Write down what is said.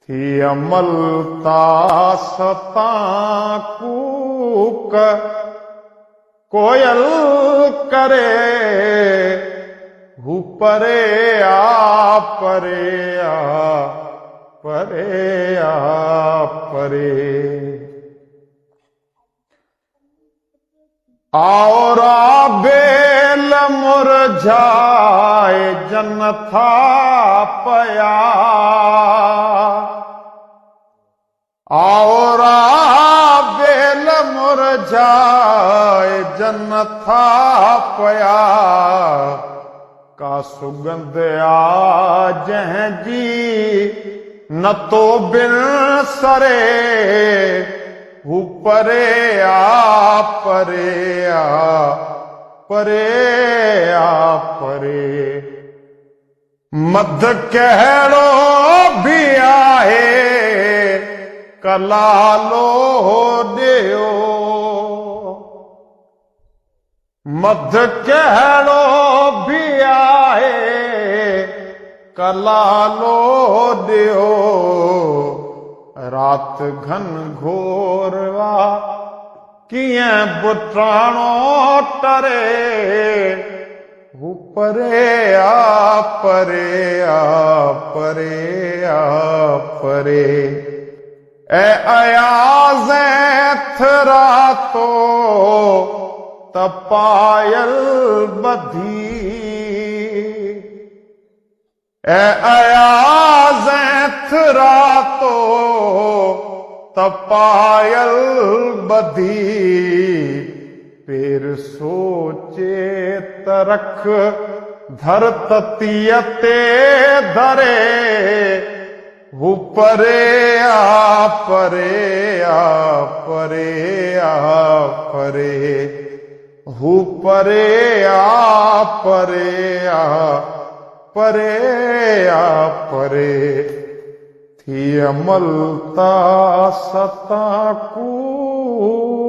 थी अमलता सता कूक कोयल करे हु परे आ परे आ परे आ परे और बेल मुरझाए जन था पया और बेल मुरझाए जन था पया का सुगंध आ जह जी न तो बिन सरे हु परे आ परे आ परे आ परे मद कहड़ो भी आहे कलालो दियो मद कहड़ो भी आहे कलालो दियो रात घन घोरवा किएं बुटाणो टरे हु परे आ परे आ परे आ परे ए अयाज़ थरा तो तपायल बधी ए अयाज़ थरा तो तपायल बधी पेर सोचे तरख धर ततियते धरे हु परे आ परे आ परे आ परे हु परे आ परे आ परे आ परे थी अमलता सता कू